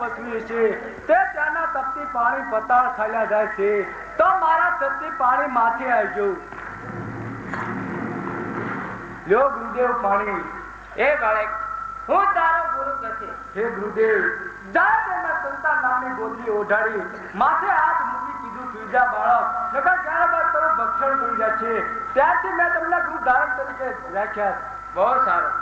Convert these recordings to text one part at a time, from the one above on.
તપસ્વી છે તે ત્યાંના તપતી પાણી પતાળ ખાલ્યા જાય છે તો મારા તપતી પાણી માથે આવજો લ્યો ગુરુદેવ પાણી એ બાળક હું તારો ગુરુ કશે હે ગુરુદેવ જાય તેના સંતાન નામની ગોદડી ઓઢાડી માથે હાથ મૂકી કીધું સુઈ જા બાળક નકર ત્યારબાદ તારું ભક્ષણ થઈ જાય છે ત્યારથી મેં તમને ગુરુ ધારક તરીકે રાખ્યા બહુ સારું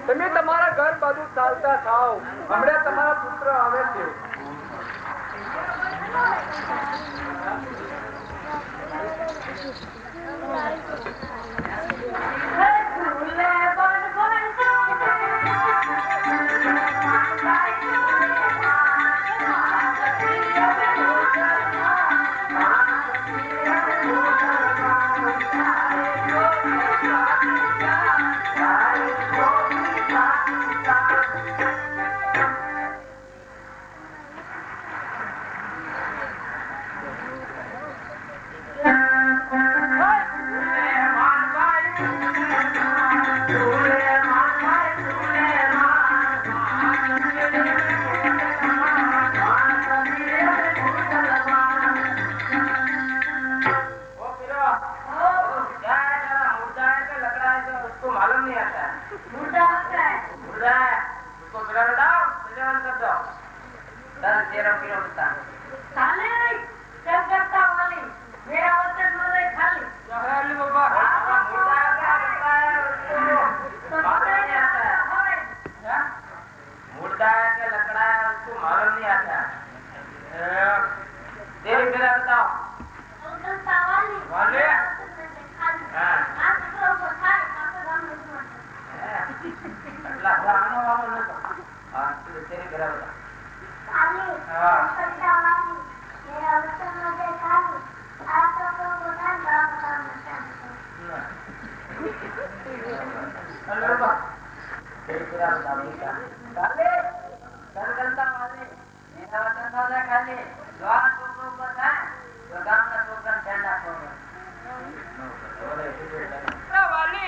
તમે તમારા ઘર બાજુ ચાલતા થાઓ હમણાં તમારા પુત્ર આવે છે તારે તેરો કિલો બતા ખાલી ચલ કરતા વાલી મેરા વતન નો રે ખાલી જહરાલી બાબા મુર્દા का તો मालूम नहीं आता है હવે मुर्दा के लकड़ा है उसको मालूम नहीं आता तेरी मेरा बताओ ચલ કરતા વાલી વાલે ખાલી हाँ આ છોકરો થાય આપણે ગામ નથી अल्लाह आने वाला नहीं हाँ तेरी मेरा बता ખાલી હા. કરતા વાલી મેરા વતન નો રે ખાલી આ છોકરો થાય ગામ નથી અલે બાબા तेरी मेरा बता बेटा काले कर करता वाले मेरा वतन ना दे खाली द्वार टोकरो बताए तो गांव का टोकरा ठंडा होगा वाली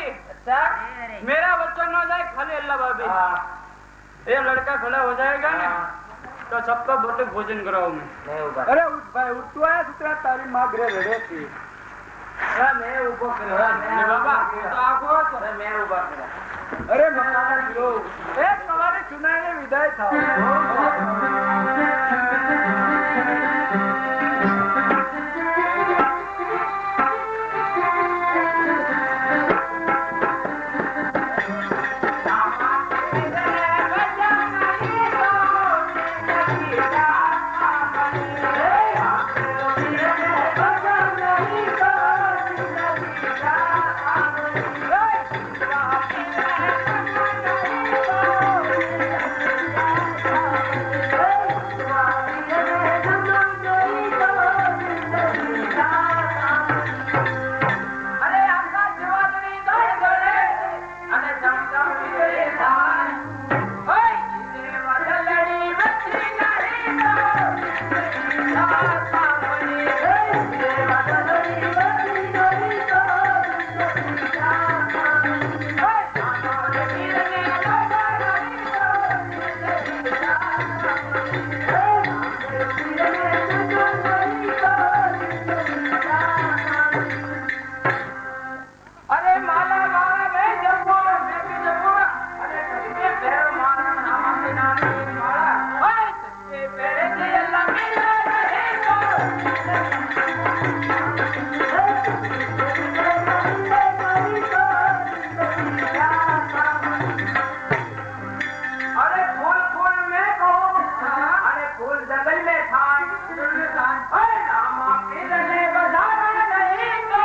मेरा बच्चा ना जाए खाली अल्लाह बाबी ये लड़का खड़ा हो जाएगा ना तो सबका बोले भोजन कराओ मैं नहीं होगा अरे उठ भाई उठ तू आया सुतरा तारी माँ ग्रे रड़े थी अरे मैं ऊपर अरे बाबा तो आगो तो अरे मैं ऊपर करा अरे मकान लो एक सवारे चुनाने विदाई था अरे आका जवानी दौड़ गए अने चमचम वीरे धान ओए तेरे वजलड़ी बच्ची नहीं तो सासा मनी तेरे वजलड़ी बच्ची नहीं तो सासा मनी ओए सासा मनी रे लोगा नहीं तो सासा मनी तेरे वीरे तुझो नहीं तो अरे माला माला मैं जपो मैं भी जपो अरे तुझे पैर मारा नामा के नाम माला ओए तुझे पैर के अल्लाह मिला नहीं तो अरे फूल फूल में कहो अरे फूल जंगल में था अरे नामा के रने बजाना नहीं तो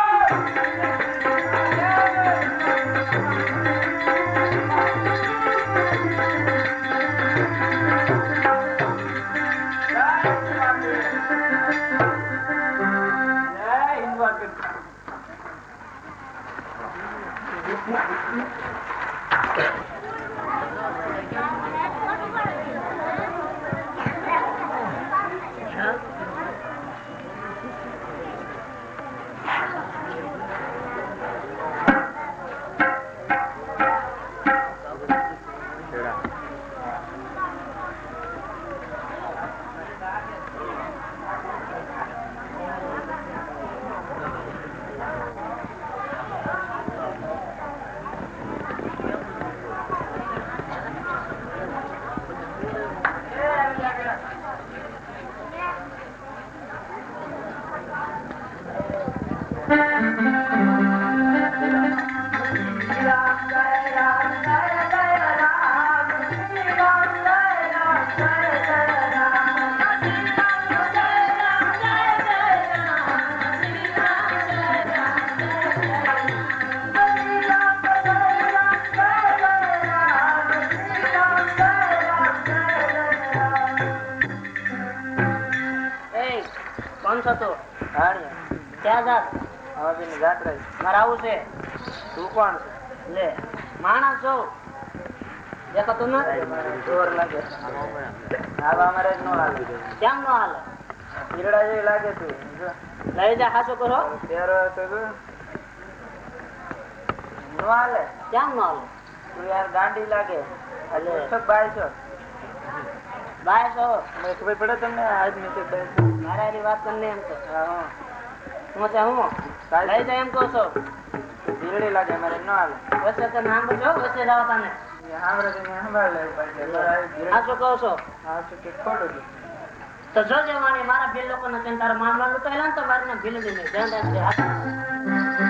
કોણ છો તું? ક્યાં જાત? મારે આવું છે. તું કોણ છે? લે માણસ છો દેખાતો ન ચોર લાગે આવા અમારે જ નો હાલે કેમ ન હાલે? ઈરડા જેવી લાગે તું લઈ જા હાસો કરો તેરો તો નો હાલે કેમ ન હાલે? તું યાર ગાંડી લાગે એટલે સબ બાય છો બાય છો મને ખબર પડે તમને આજ નીચે બાય મારા એની વાત કરીને એમ તો હા હું છે હું લઈ જા એમ કહું છો. ઈરડી લાગે મારે નો હાલે વચ્ચે તમે સાંભળજો વચ્ચે જાવ તને સાંભળે તમે સંભાળ લેવું પડશે હાસો કહો છો હા શું કે ખોટું છે તો જોજે વાણી મારા બે લોકોને તને તારા માનવાનું તો એલા તો મારીને ભીલડી ને ધ્યાન રાખજે.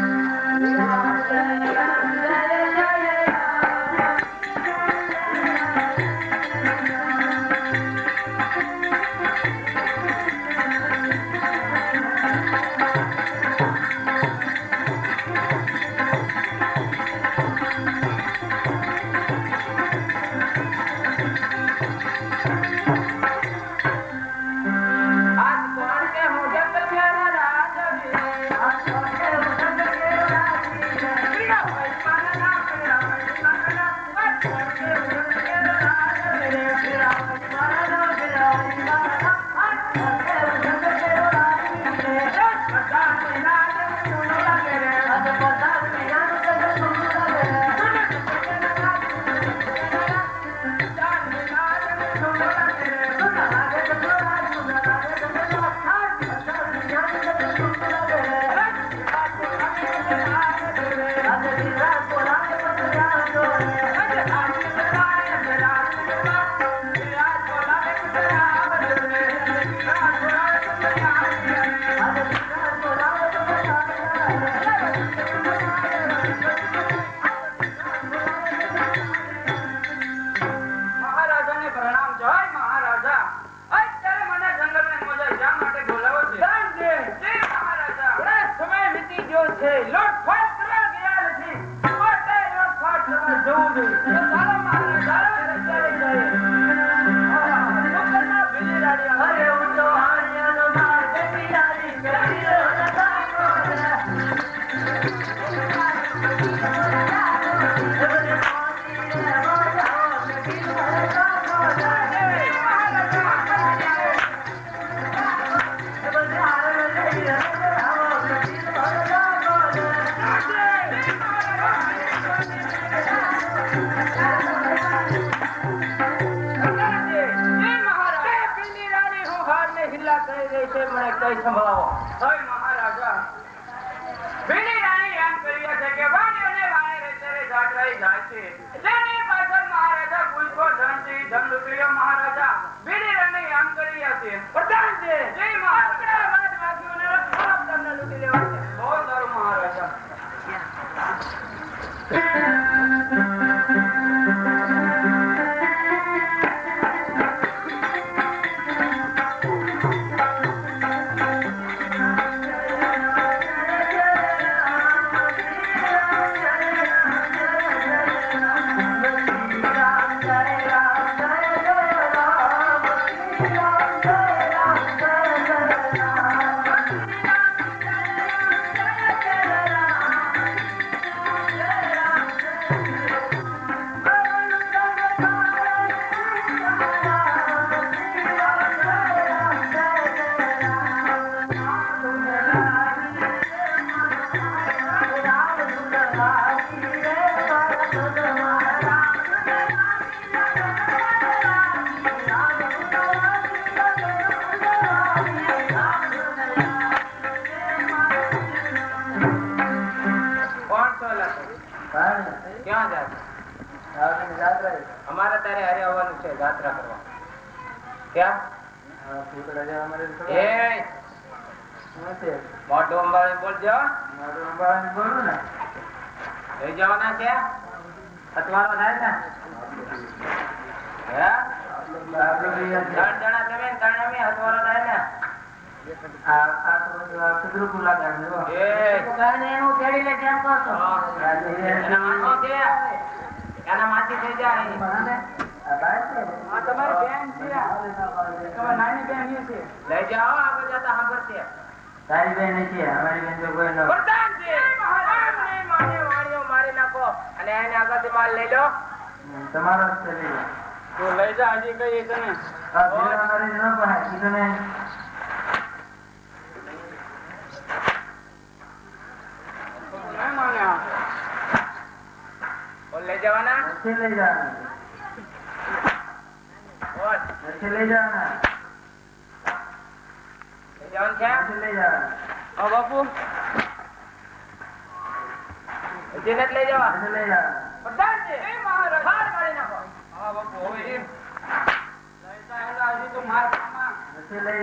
લઈ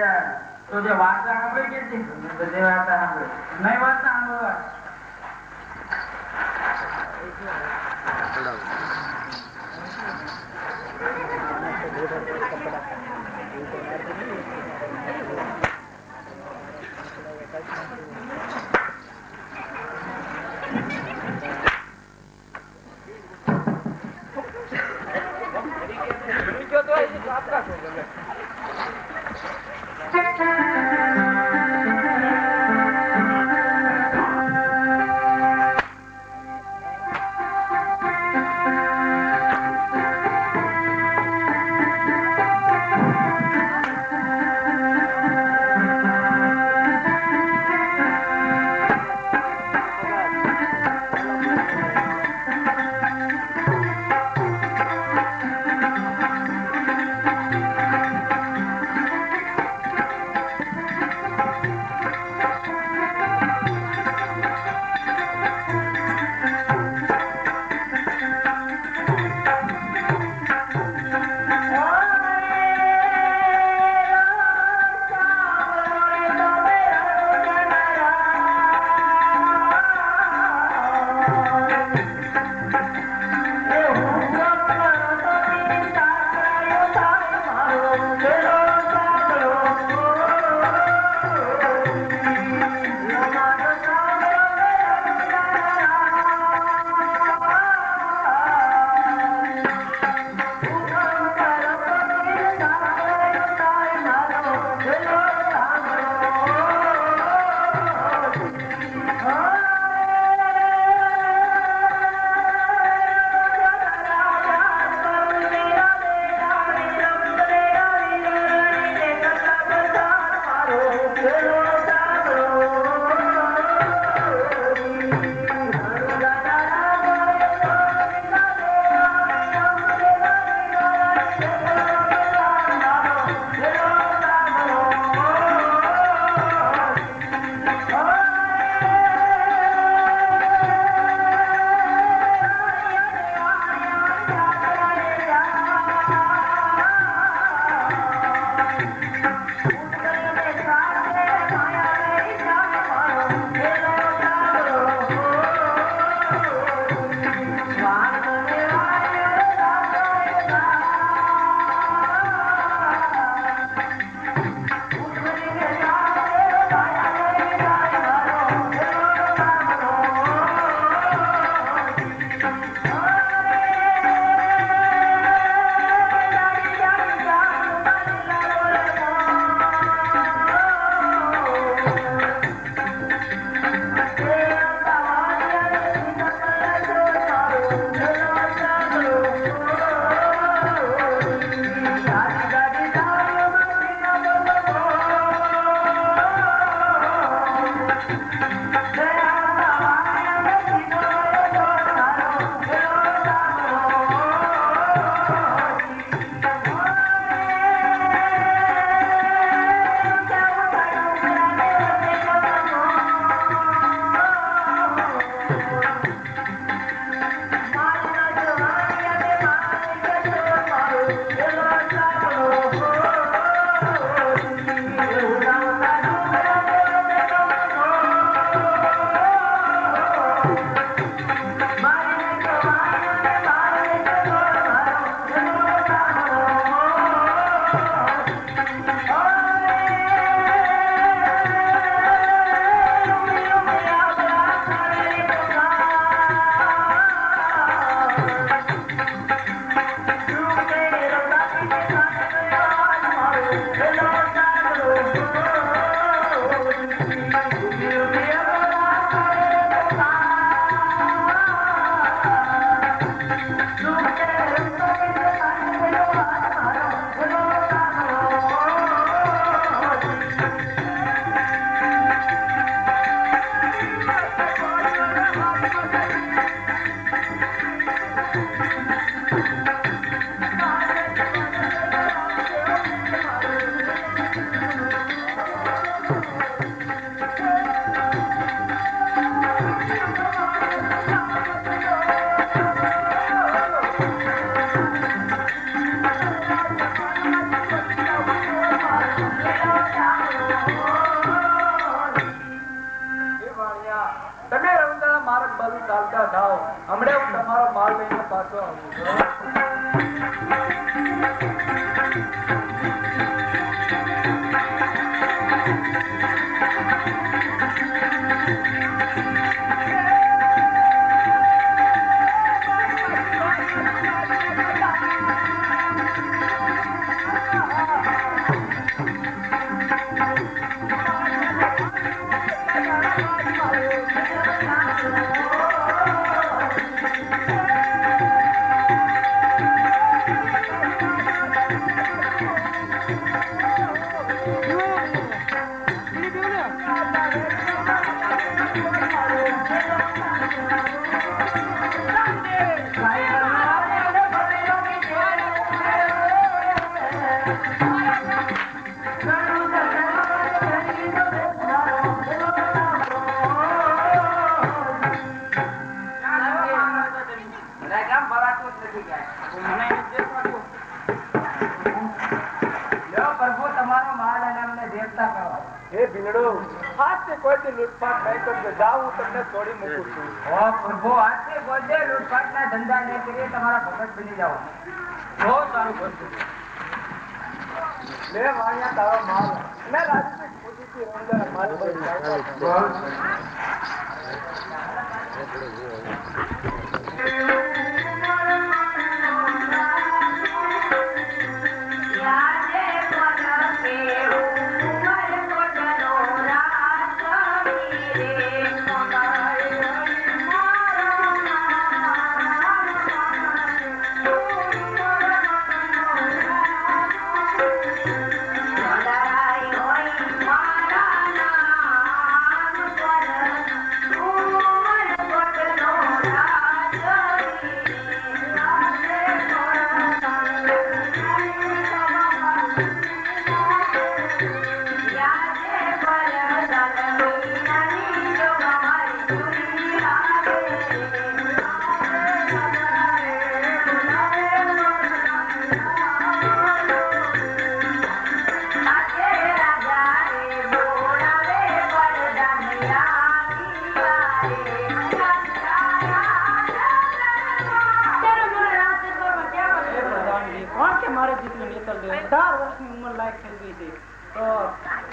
તો જે વાર્તા સાંભળી કે છે બધી વાર્તા સાંભળી નહીં વાર્તા સાંભળવા થાઓ હમણાં હું તમારો માલ લઈને પાછો આવું હે ભીલડો આજથી કોઈથી લૂંટફાટ નહીં કરજો જાઓ હું તમને છોડી મૂકું છું પ્રભુ આજથી કોઈ લૂંટફાટના ધંધા નહીં કરીએ તમારા ભગત બની જાઓ બહુ સારું કરશું લે વાણિયા તારો માલ મેં રાજની ખુશીથી અંદર માલ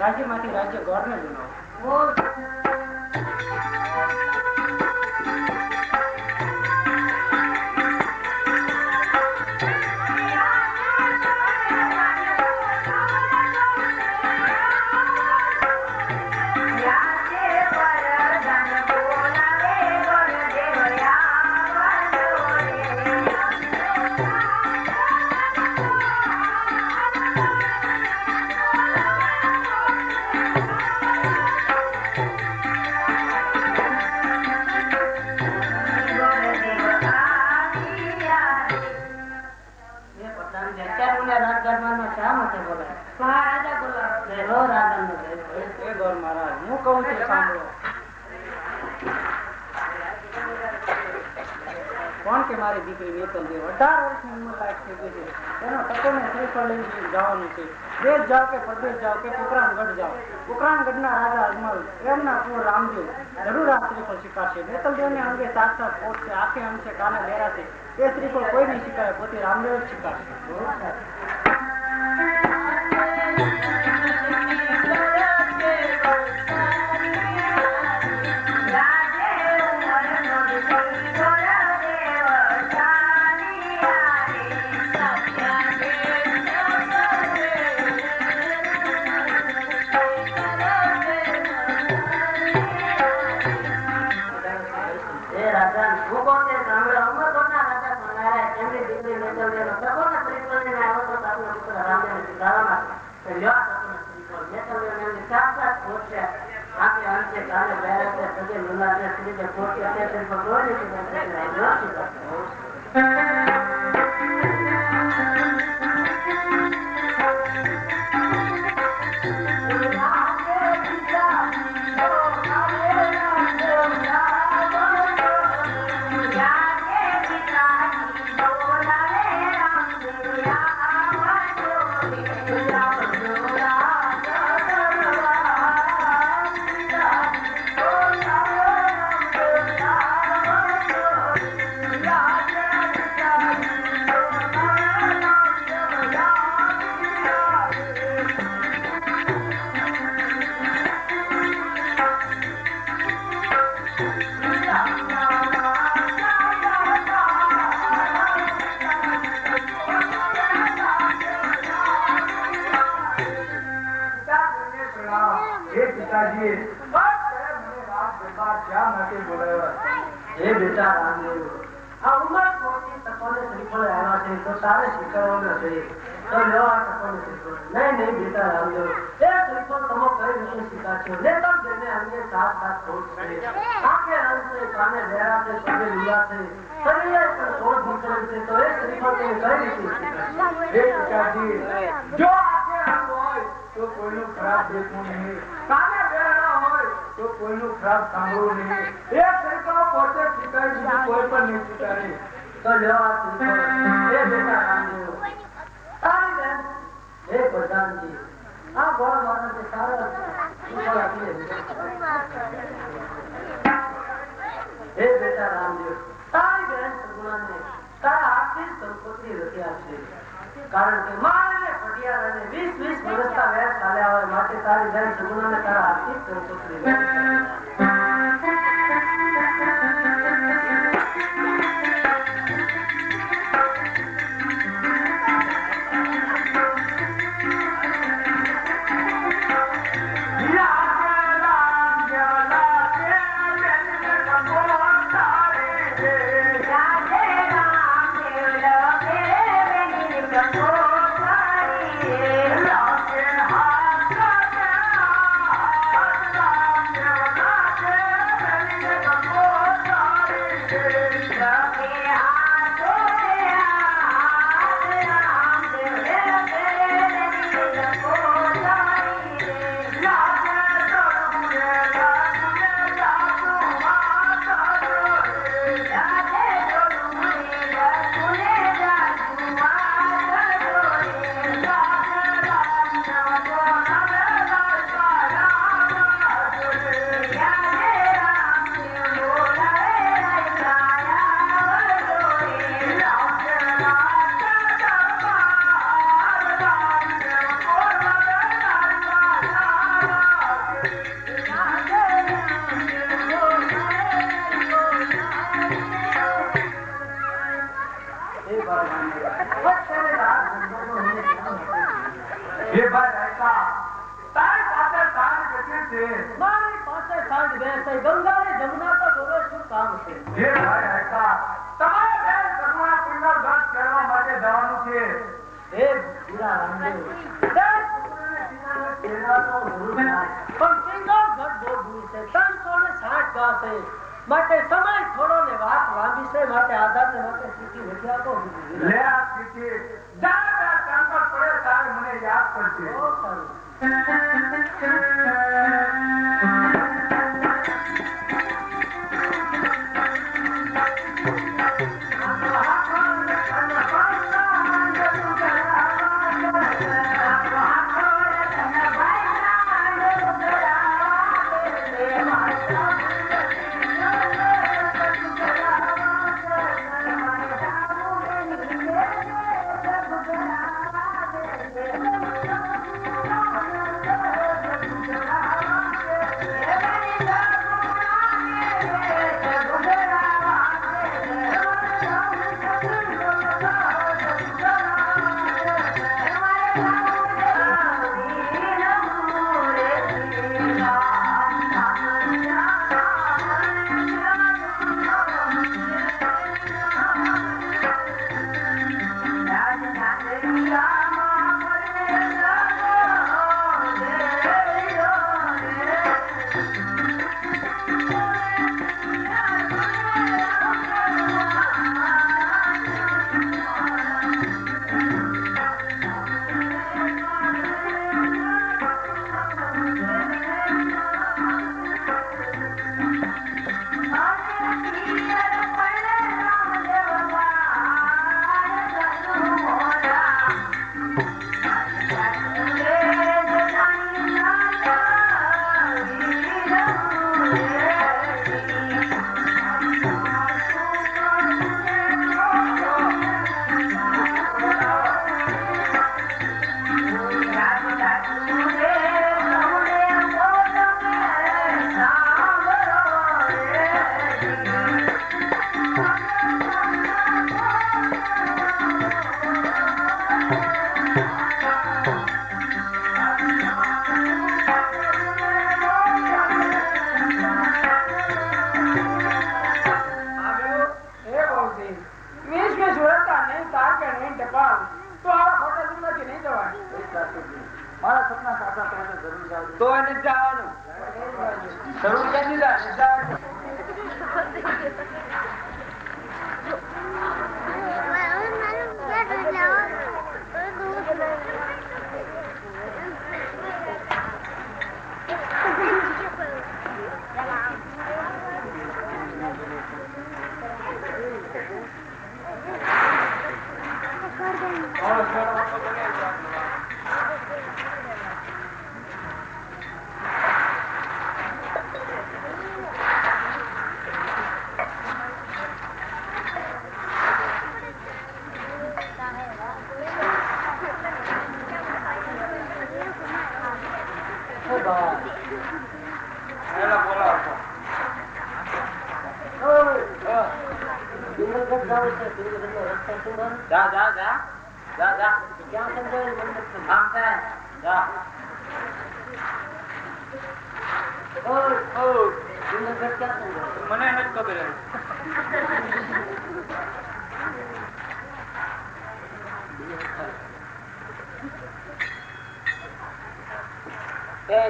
રાજ્યમાંથી રાજ્ય ગોળને બનાવો કોણ કે મારી દીકરી નેતલ દેવ 18 વર્ષની ઉંમર લાયક થઈ ગઈ છે એનો ટકોને શ્રીફળ લઈને જવાનું છે દેશ જાઓ કે પ્રદેશ જાઓ કે પોકરાણગઢ જાઓ પોકરાણગઢના રાજા અજમલ એમના કુંવર રામદેવ જરૂર આ શ્રીફળ શીખાશે નેતલ દેવને અંગે સાત સાત પોટ છે આંખે અંશે કાને લેરાશે એ શ્રીફળ કોઈ નહીં શીખાય પોતે રામદેવ જ શીખાશે પિતાજી બસ મને રાત દરબાર શા માટે બોલાવ્યા? હે બેટા રામદેવ, આ ઉંમર પહોંચી તકોને શ્રીફળ આવ્યા છે તો તારે સ્વીકારવાના છે. તો લ્યો આ તકોને શ્રીફળ. નહીં બેટા રામદેવ, એ શ્રીફળ તમે કઈ રીતે સ્વીકારશો? ને તમ જેને અંગે સાત ખોટ છે, આંખે અંત છે, કાને વેરા છે, પગે લીલા છે, શરીરે પણ ખોટ નીકળે છે, તો એ શ્રીફળ તમે કઈ રીતે સ્વીકારશો? હે પિતાજી, જો આંખે અંત હોય તો કોઈનું ખરાબ દેખવું નહીં, કાને બેરા હોય તો કોઈનું ખરાબ સાંભળવું નહીં. એ શ્રીફળ પોતે સ્વીકારી દીધું, કોઈ પણ નહીં સ્વીકારે. તો લ્યો આ શ્રીફળ. હે બેટા રામદેવ, તારી બેન હે પ્રધાનજી, આ ગોળ માણસે સારા શ્રીફળ આપીએ. હે બેટા રામદેવ, તારી બેન સગુણાને તારા હાથથી સંપત્તિ રચી આપશે. કારણ કે મારે પટિયાળાને 20 વર્ષના વેર ચાલ્યા હોય માટે તારી બેન સગુણાને તારા હાથથી સંપત્તિ માટે સમય થોડો ને વાત લાંબી છે માટે આધાર માટે ચીઠી લખી આપો. લે આ ચીઠી જા કામ પર પડે તારે મને યાદ કરશે. બહુ સારું. તો એને જવાનું શરૂ કરી દીધા મને નથી ખબર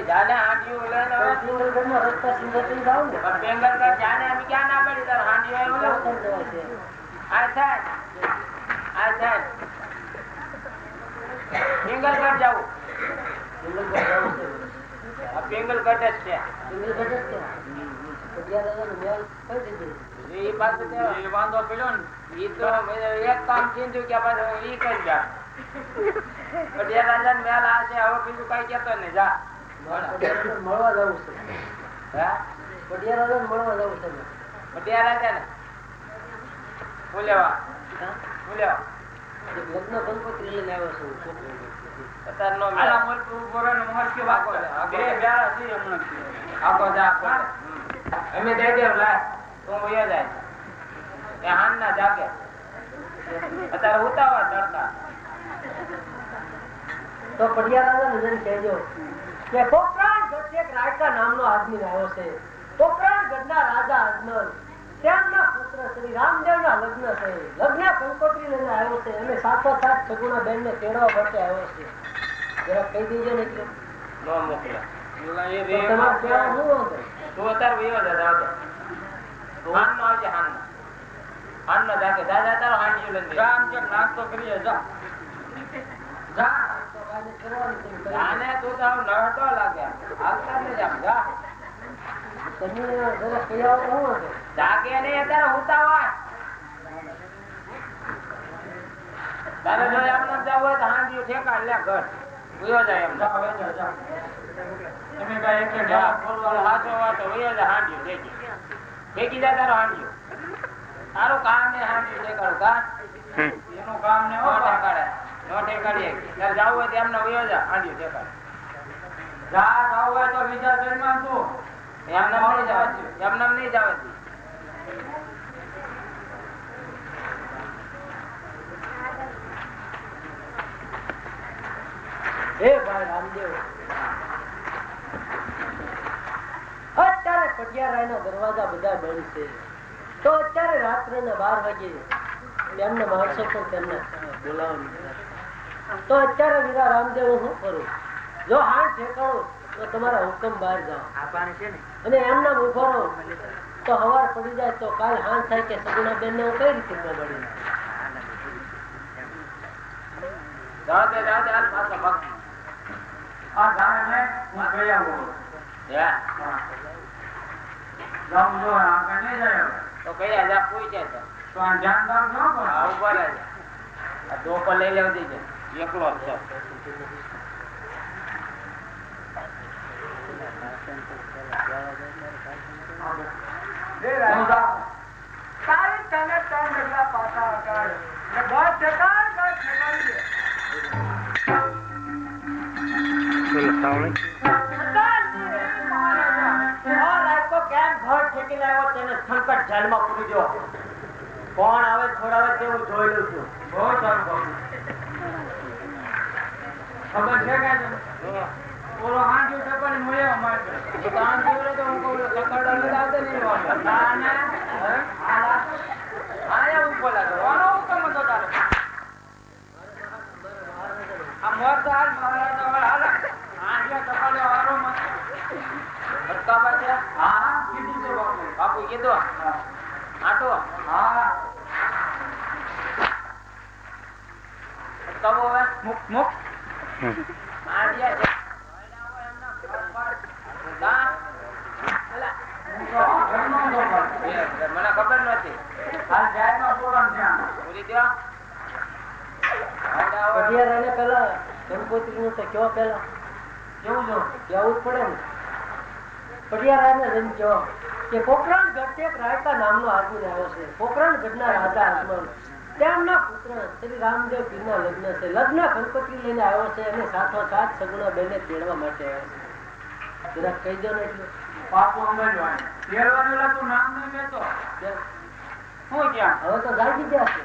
જાને હાંડિયું લઈને રસ્તા સિંગલ જાવ ને પણ બેંગલ કર જાને અમે ક્યાં ના પડી તાર હાંડિયું આ થાય બેંગલ કર જાવ બેંગલ કટ જ છે એ પાછું એ વાંધો પેલો ને એ તો એક કામ ચીંધ્યું કે પાછું ઈ કરી જા પટિયા રાજા ને મેલ આ છે હવે બીજું કઈ કેતો ને જા મળવા જવું છે પટિયા રાજા મળવા જવું છે પટિયા રાજા ને હું લેવા લગ્ન કંકોત્રી લઈને આવ્યો છું અત્યારનો આલા મોલ બોરન મોહર કે વાકો બે બ્યારા છે હમણાં આકો જા અમે દે દે લા તો મોયા જાય એ હાન ના જાગે અત્યારે ઉતાવા ડરતા તો પટિયા રાજા ને કહેજો કે પોકરાણ ગઢ રાયકા નામનો આદમી આવ્યો છે પોકરાણ ગઢના રાજા અજમલ તેમના પુત્ર શ્રી રામદેવના લગ્ન છે લગ્ન કંકોત્રી લઈને આવ્યો છે અને સાથોસાથ સગુણા બેન ને તેડવા માટે આવ્યો છે જરા કહી દેજો ને કે નો મોકલા એ રે તમારે કેવા હું હતો તો અત્યારે વયો જા તો હાન નો આવજે હાન નો જાકે દાદા તારો હાંડી લઈને રામ કે નાસ્તો કરીએ જા જાને તું તો નડતો લાગે આવતા ને જા તમે જરા કહી આવો હું હતો જાગે ને અત્યારે ઉતાવળ તારે જો એમને જાવ હોય તો હાંડી ઠેકા લે ઘર વયો જાય એમ જા તમે કઈ એક જા બોલવાનો હાચો વાતો વયો જાય હાંડી ઠેકી જા તારો હાંડી તારું કામ ને હાંડી ઠેકાડું કા એનું કામ ને ઓ ઠેકાડે નો ઠેકાડીએ તારે જાવ હોય તો એમને વયો જા હાંડી ઠેકાડે જા જાવ હોય તો બીજા જન્મમાં તું એમને નહીં જવાતી હે ભાઈ રામદેવ અત્યારે પટિયારાયના દરવાજા બધા બંધ છે તો અત્યારે રાત્રેના 12 વાગે એમના માણસો પણ તેમને બોલાવવાનું તો અત્યારે વીરા રામદેવ હું કરું જો હાથ ઠેકાણો તો તમારા હુકમ બહાર જાઓ અને એમના ઉભો રહો તો હવાર પડી જાય તો કાલ હાથ થાય કે સગુણા બેન ને હું કઈ રીતે મળી જાતે હાલ પાછા ભાગ આ જાણે ને હું ગઈ આવું જાઉં જો આ કને જાય તો કઈ જા પૂઈ જાય તો આ ધ્યાન રાખજો પણ આ ઉભા રહેજો આ દોકો લઈ લેવ દીજે એકલો જ છે તારી તને ત્રણ ડગલા પાછા આગળ ને ઘર ઠેકાડી દે કોણ આવે છોડાવે તેવું જોઈ લઉં છું બહુ સારું ખબર છે કે ઓલો હાંડી ટપણી મળ્યો મારે તો હાંડી ઓલો તો હું કહું કકડા ને દાદે નહીં ના ના આયા ઉપર લાગો ઓનો હુકમ હતો તારો આ મોર તો હાલ મહારાજા વાળા હાલ આડિયા ટપાલે વારો મત બટકાવા છે હા કીધું તો બાપુ કીધું આટો હા બટકાવો હવે મુક મુક આડિયા છે કા એલા મને ખબર નથી હાલ જાયમાં બોલવાનું ત્યાં પૂરી દો પટિયારાને પેલા ગણપતિનું તો કયો પેલા કેવું જો કહેવું જ પડે ને પટિયારાને જઈને કહો કે પોખરણ ગઢ એક રાયકા નામનો આદમી આવ્યો છે. પોખરણ ગઢના રાજા અજમલ તેમના પુત્ર શ્રી રામદેવ પીરના લગ્ન છે. લગ્ન ગણપતિ લઈને આવ્યો છે અને સાથોસાથ સગુણા બેને તેડવા માટે આવ્યો છે. જરાક કહી દો ને એટલું પાછું સમજવાનું તેરવાનું તું નામ નહીં લેતો હું ક્યાં હવે તો જાગી ગયા છે.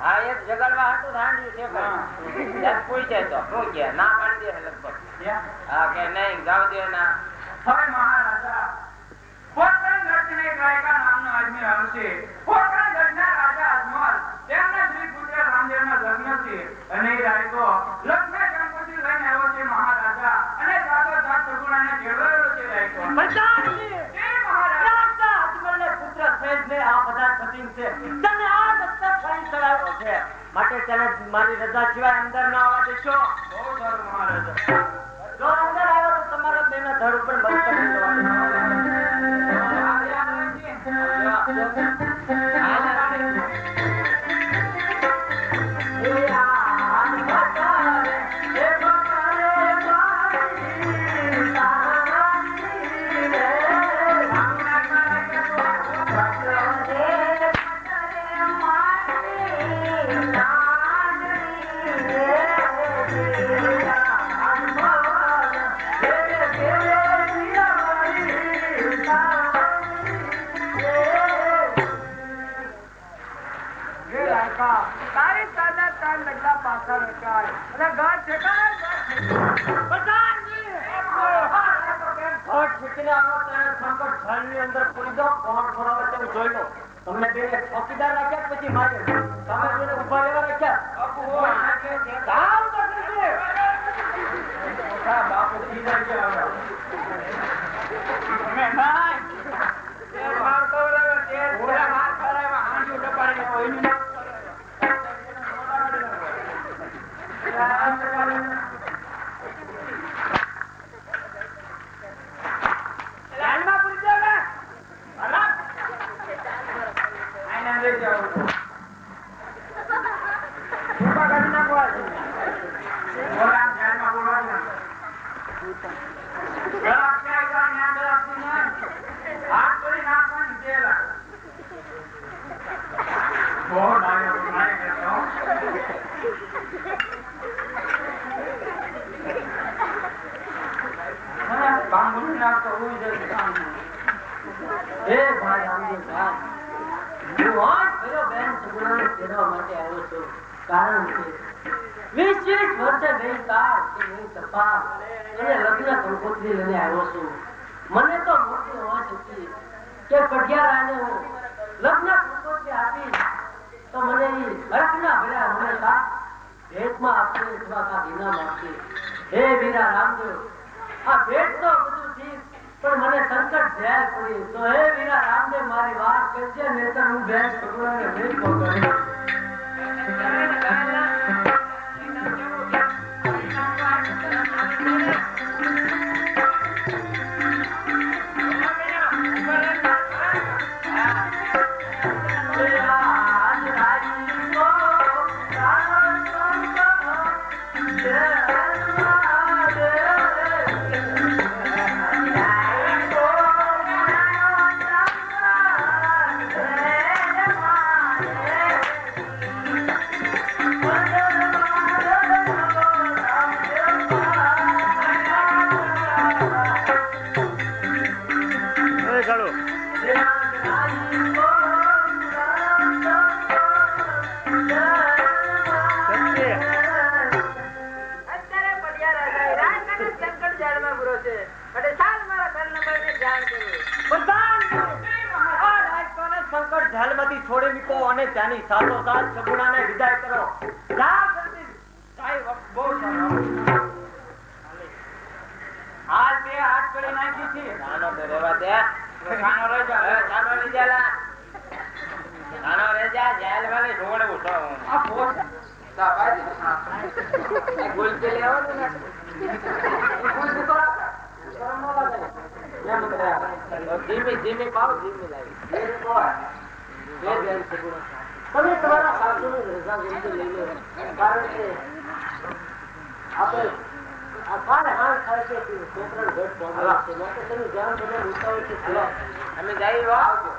હા એક જગલવા હતું રાંડ્યું છે ભાઈ એક પૂછે તો શું કે ના પાડી દે લગભગ ક્યાં હા કે નહીં ગાવ દે ના હવે મહારાજા પોખરણ ગઢને એક રાયકા નામનો આદમી આવ્યો છે. પોખરણ ગઢના રાજા અજમલ તેમના શ્રી પુત્ર રામદેવના લગ્ન છે અને એ રાયકો લગ્ન ગણપતિ લઈને આવ્યો છે મહારાજા અને સાથોસાથ સગુણાને તેડવાયો છે રાયકો. એ મહારાજા અજમલને પુત્ર સહેજને આ બધા સતીન છે. તને આ દસ્તક ફરી ચડાવ્યો છે માટે તેને મારી રજા સિવાય અંદર ન આવવા દેશો. બહુ સારું મહારાજા. જો અંદર આવ્યો તો તમારા બેના ધડ ઉપર મસ્ત થઈ જવાનું. તારી તાજા ત્રણ ડગલા પાછળ રખાય અને ગાંઠ ઠેકાય તમને બે ચોકીદાર રાખ્યા પછી મારે તમે જોડે ઉભા રહેવા રાખ્યા. બાપુ સીધા ગયા તમે ભાઈ તેલ માર કવરાવે તેલ પૂરા માર કરાવે હાંડું ડપાડીને કોઈનું ના લાલમાં પૂરી દે ને અલા આઈને લઈ જાઓ ઉભા કરી નાખો આ બોલા જાનમાં બોલવાનું ગળા ક્યાં ગયા ન્યા ગળાથી ને હાથ કરી નાખવાની તેલ બહુ નાયો ગયો બાંગુલ નાખતો હોઈ જાય કામ હે ભાઈ રામદેવ ભાઈ, હું આજ ફર્યો બેન સગુણાને તેડવા માટે આવ્યો છું. કારણ કે 20 વર્ષે નહીં તાર કે નહીં તપાસ અને લગ્ન કંકોત્રી લઈને આવ્યો છું. મને તો મોટી હોવા છતી કે પટિયારાને હું લગ્ન કંકોત્રી આપીશ તો મને એ હરખના ભર્યા મને સાથ ભેટમાં આપશે અથવા કાંઈક ઇનામ આપશે. હે વીરા રામદેવ, આ ભેટ તો બધું ઠીક પણ મને સંકટ ઝેર પડી તો હે વીરા રામદેવ મારી વાત કરજે નહીંતર હું બેન સગુણાને નહીં પકડું. છોડી મૂકો અને ત્યાંની સાથોસાથ સગુણાને વિદાય કરો. બહુ સારું નથી. નાનો તો રહેવા દે. ખાનો રહી જા. નાનો રહી જા લા. નાનો રહી જા. જેલ વાળી ઢોળવું છો. આ પોસ તા બાજી. ગુલ કે લેવો ને. ગુલ તો શરમ ન લાગે. કેમ કરે? ધીમી ધીમી પાવ ધીમી લાવી. તમે તમારા સાસુની રજા જલ્દી લઈ લો. કારણ કે આપણે આ કાલે હાલ થાય છે કે છોકરાને ઘટ પહોંચે છે. માટે તમે ધ્યાન બધા ઉતાવળ છે. અમે જઈ આવજો.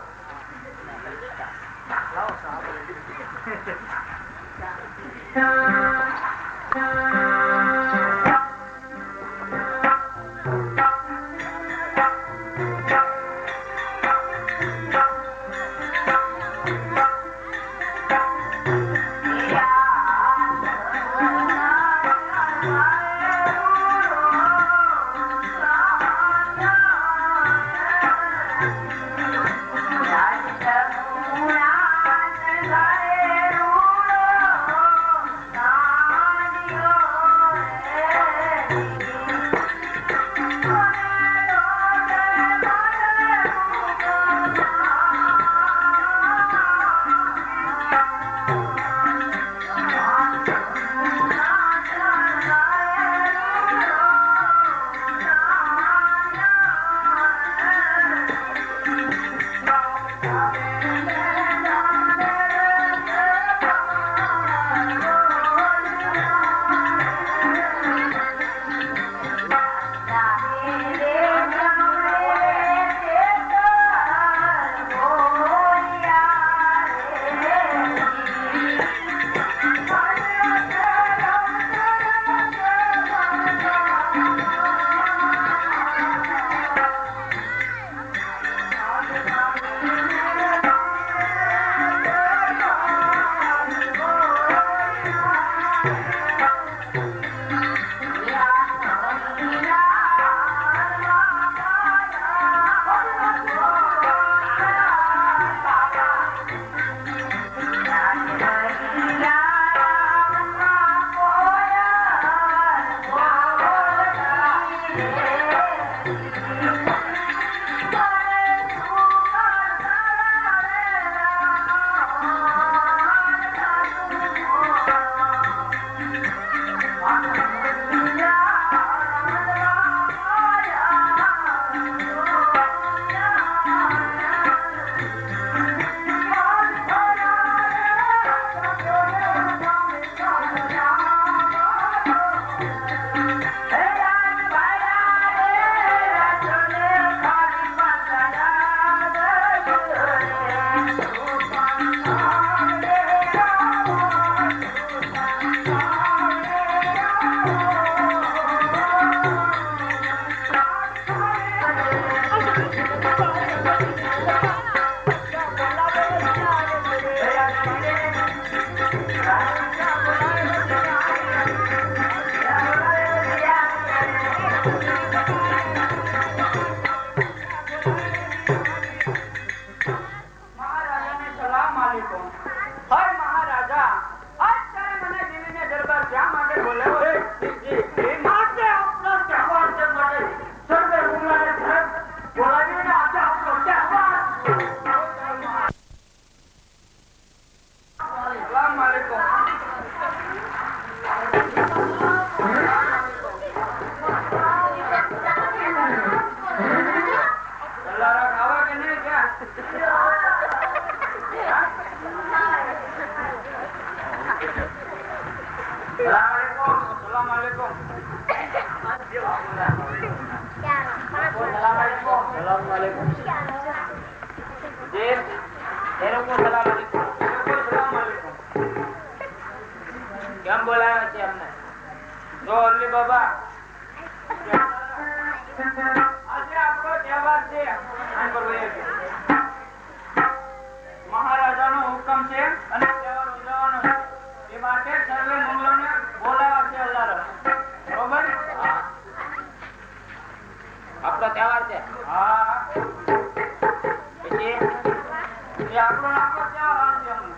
કેમ બોલાવ્યા છે અમને? જો અલ્લી બાબા આજે આપણો તહેવાર છે. મહારાજાનો હુકમ છે અને તહેવાર ઉજવવાનો છે. એ માટે સર્વે મંગલોને બોલાવ્યા છે અલ્લાહ. બરોબર? આપણો તહેવાર છે. હા પછી એ આપણો તહેવાર છે અમને.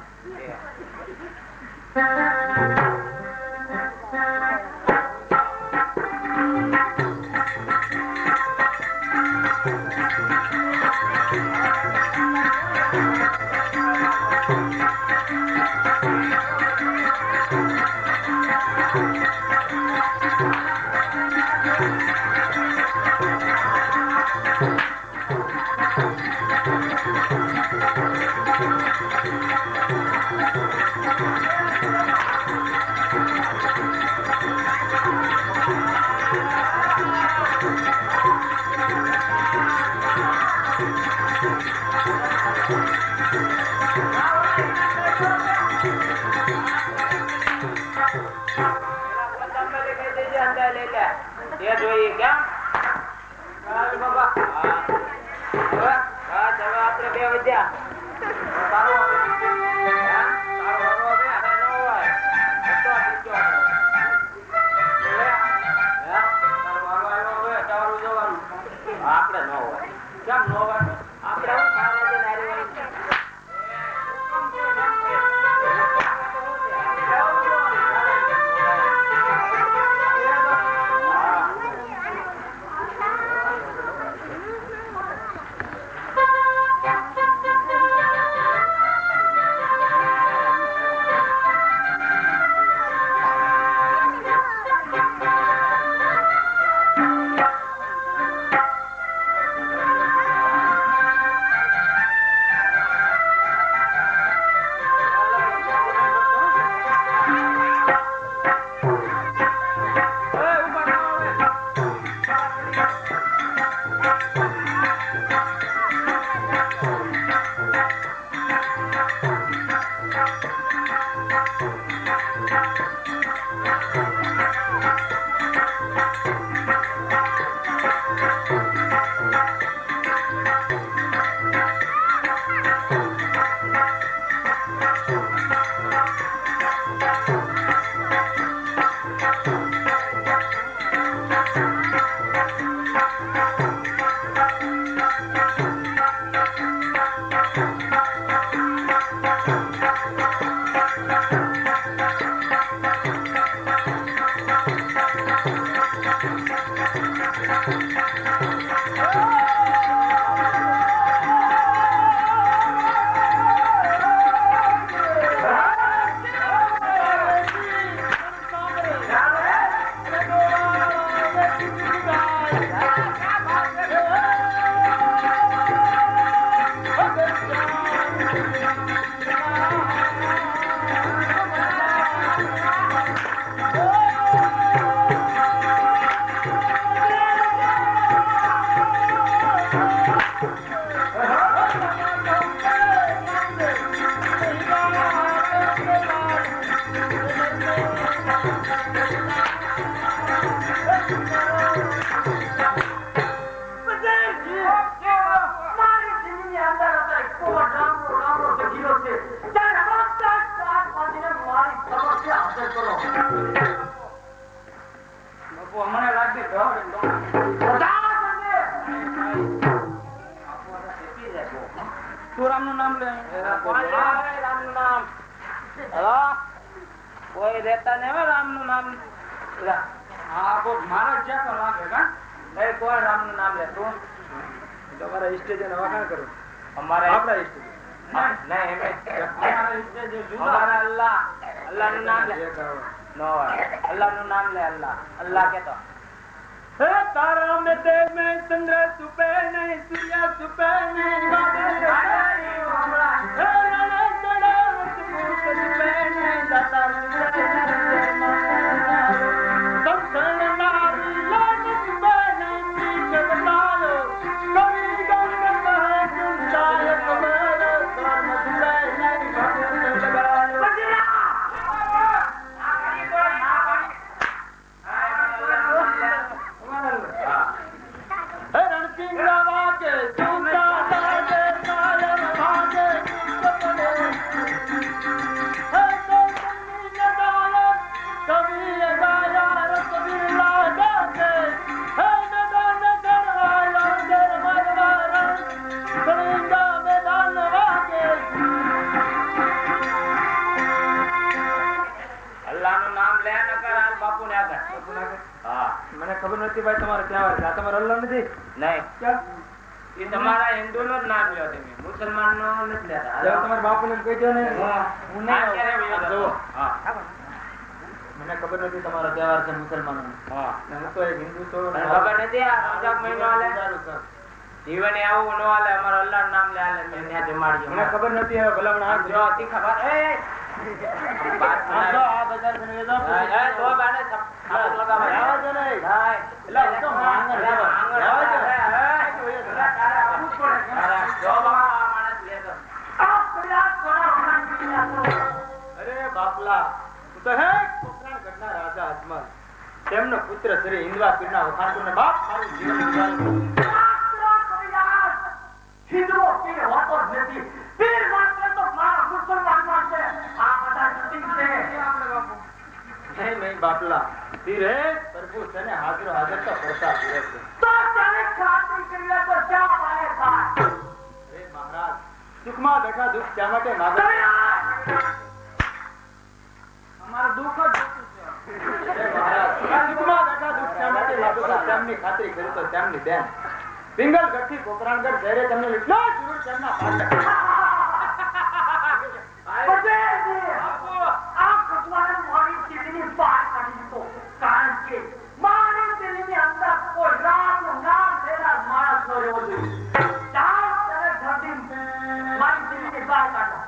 કોઈ રહેતા ને રામ નું નામ મારા જ્યાં પણ લાગે કા કોઈ રામ નું નામ લે તું તમારા સ્ટેજ ને વખાણ કરો અમારા આપણા સ્ટેજ અમારા અલ્લાહ અલ્લાહ નું નામ લે નો અલ્લાહ નું નામ લે અલ્લાહ અલ્લાહ કેતો હે તારા મે તે મે ચંદ્ર સુપે નહીં સૂર્ય સુપે નહીં બાદલ આઈ હમણા હે રણ ચડે સુપે નહીં દાતા સુપે નહીં સંસન નારી લાગ સુપે નહીં જગતાલો કવિ ગંગ મહે ચુંચાય કમર સ્વર્ણ સુપે નહીં ભગવત લગાયો મને ખબર નથી ભાઈ તમારે ત્યાં આવે તમારે અલ્લાહ નથી નહીં એ તમારા હિન્દુ નો જ નામ લ્યો તમે મુસલમાન નો નથી લેતા તમારા બાપુ ને કહી દો ને હું નહીં જુઓ મને ખબર નથી તમારો તહેવાર છે મુસલમાનો. હા હું તો એક હિન્દુ છું. ખબર નથી આ રમજાન મહિનો હાલે જીવન આવું ન હાલે અમારો અલ્લાહનું નામ લે હાલે મેં ત્યાં જમાડ્યો. મને ખબર નથી હવે ભલામણ આ જો હતી ખબર એ બાત આ બજાર બને તો તો બાને થાપ લગાવા આવા જ નહીં ભાઈ એટલે તો માંગર આવા જ તારે આવું જ પડે જો બાબા માણસ લે તો અરે બાપલા તું તો હે કોકરાણ ઘટના રાજા અજમલ તેમનો પુત્ર શ્રી હિન્દવા પીરના વખાણને બાપ મારું જીવન ગુજાર્યું. હિન્દુઓ પીર હોતો જ નથી. પીર માત્ર તો મારા મુસલમાનમાં છે. આ બધા સતીમ છે. નહીં બાપલા પીર હે પ્રભુ છે ને હાજર હાજર તો કરતા પીર છે. તો તેને ખાતરી કરી લે તો શા પાડે થાય. હે મહારાજ સુખમાં બેઠા દુઃખ શા માટે માગે? અમારું દુઃખ જ હે મહારાજ સુખમાં બેઠા દુઃખ શા માટે માગો છો? તેમની ખાતરી કરી તો તેમની બેન પિંગલગઢથી કોકરાણગઢ શહેરે તમને એટલો જરૂર તેમના પાટક આ ભગવાન મારી દિલની બહાર કાઢી દીધો. કારણ કે મારી દિલની અંદર કોઈ રામનું નામ લેનાર માણસ ન રહેવો જોઈએ. ચાલ તને ધરતી મારી દિલની બહાર કાઢો.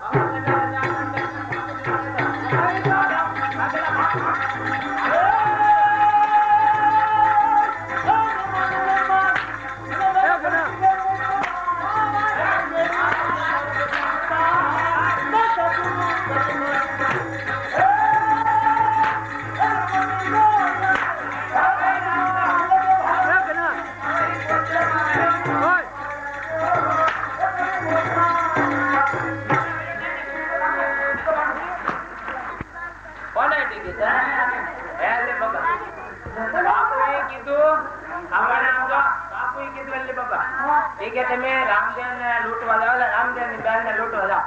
તમે રામદેવ ને લૂંટવા જાવ રામદેવ ની બેન ને લૂંટવા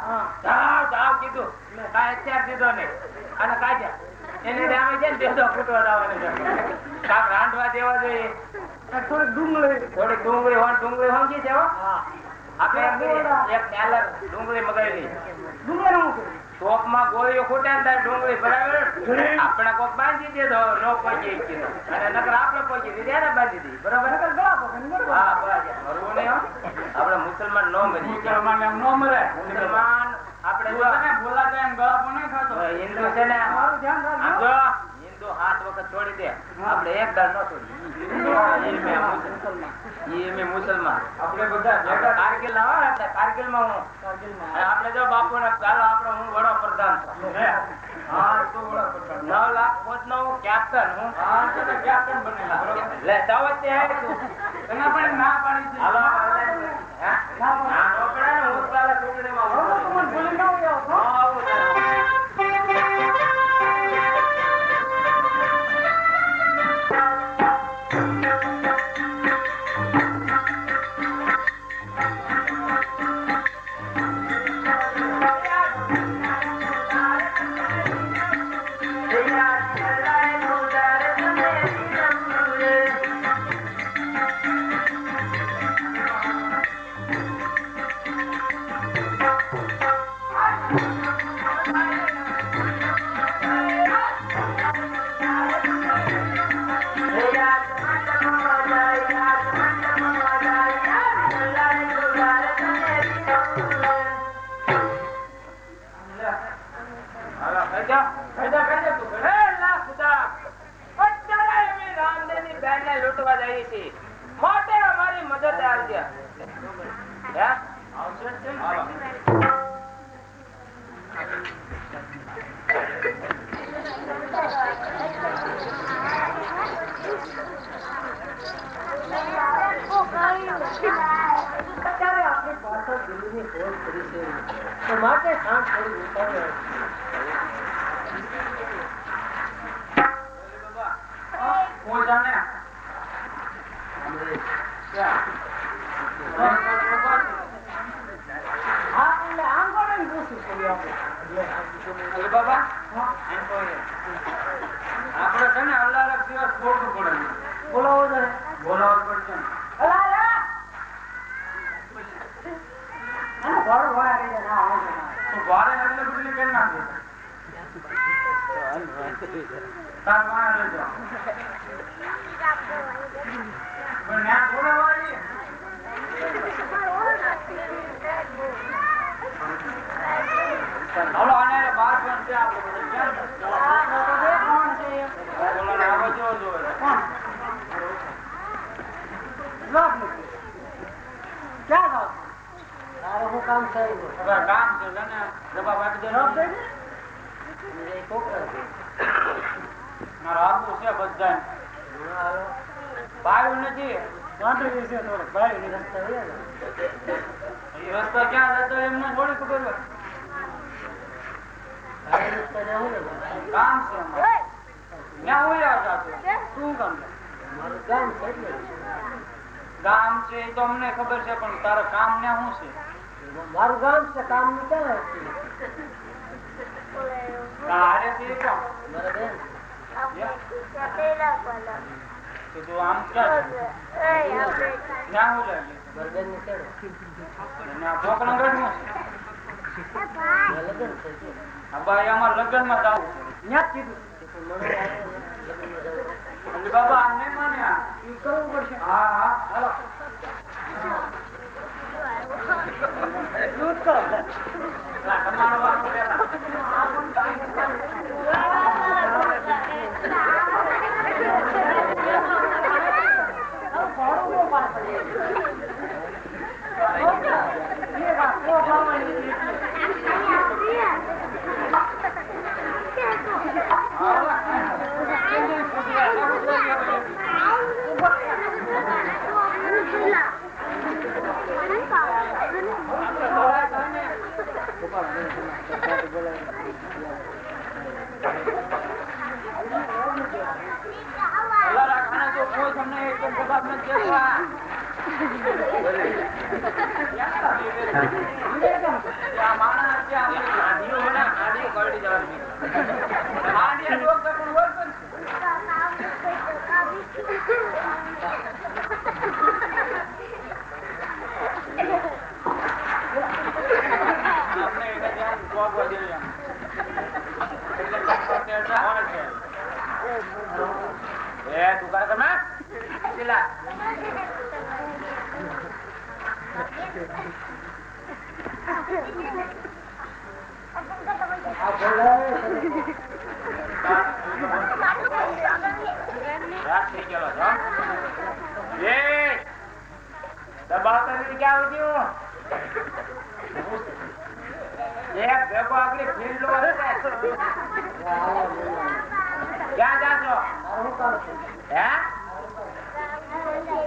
જાવ જાવ કીધું કાંઈ અત્યાર દીધો નહીં અને કાઢ્યા એને રામે છે ને બેસો ફૂટવા જવાની કાંક રાંધવા દેવા જોઈએ. થોડીક ડુંગળી હોય ડુંગળી હોંગી છે આપણે એક નેલર ડુંગળી મગાવી ટોપમાં ગોળીઓ ખૂટે ને ત્યારે ડુંગળી બરાબર આપણે કોક બાંધી દે તો નો પહોંચી અને નકર આપણે પહોંચી દીધી એને બાંધી દીધી બરાબર. હા બરાબર મરવું નહીં આપણે મુસલમાન નો મરી મુસલમાન એમ નો મરે. મુસલમાન આપણે બોલાતા એમ ગળા પણ નહીં ખાતો. હિન્દુ છે ને હિન્દુ 7 વખત છોડી દે આપણે એક દર નો છોડી મુસલમાન આપણે બધા કારગિલ ના હોય આપણે કારગિલ માં હું આપણે જો બાપુ ને ચાલો આપણે હું વડાપ્રધાન છું 9 લાખ ફોજ નો હું કેપ્ટન હું કેપ્ટન બનેલા લે જાવ તે એના પણ ના પાડી છે. હાલો ના નોકરા ને હું પેલા ટુકડીમાં ભૂલી ન આવ્યો. લૂંટવા જઈએ છીએ માટે અમારી મદદ આવજે. અત્યારે આપણી પાછળ દિલ્હીની ફોજ કરી છે તો માટે શાંત થોડી ઉતારે બાબા આપણે છે ને અલ્લાહ દિવસ બોલવું પડે. બોલાવો જરા. બોલાવવું પડશે ને. ઘર વાળા રહી જાય ના આવે તો વારે એટલે બદલી કરી નાખે. તાર માં લેજો પણ ના બોલાવાય હાલો આને બાર પણ છે આપણે બધા ક્યાં કોણ છે બોલો ના આવજો જો કોણ લોક મૂકી ક્યાં જાવ તારે હું કામ થઈ હવે કામ છે ને જવાબ આપી દે લોક દઈ એ છોકરા છે મારા આબુ છે બધા બાયું નથી વાંધો એ છે થોડો ભાઈ ની રસ્તા વયા એ રસ્તો ક્યાં જતો એમને થોડી ખબર હોય આ રસ્તા જાવું ને કામ છે અમારે ત્યાં હું આવતા શું કામ મારું કામ છે એટલે ગામ છે એ તો અમને ખબર છે પણ તારા કામ ને શું છે મારું ગામ છે કામ ની ક્યાં તારે છે કોણ મારા બેન તો તું આમ ક્યાં છે ત્યાં હું લાગે મારા બેન ની કેળો અને આ છોકરા ગઢમાં છે લગ્ન છે આ ભાઈ અમાર લગ્નમાં જાવ ન્યા જ કીધું એટલે બાબા આમ નહીં માને આ ઈ કરવું પડશે હા હા હાલો દૂધ કરો તમારો વાળો પેલા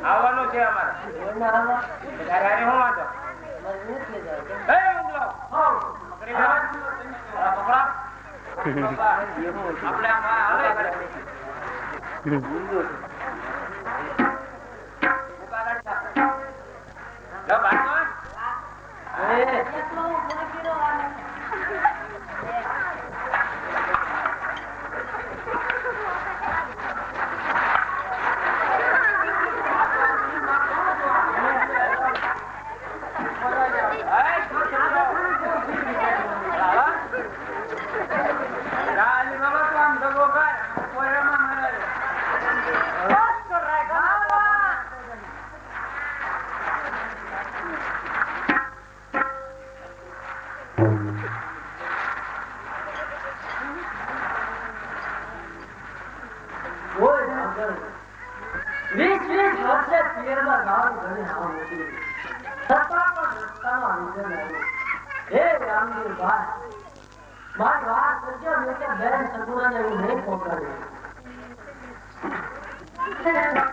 આવવાનું છે અમારે ત્યારે હું વાંચો આપણે મારી વાત કરજો મેં કે બેન સગુણાને એવું નહીં પહોંચાડ્યું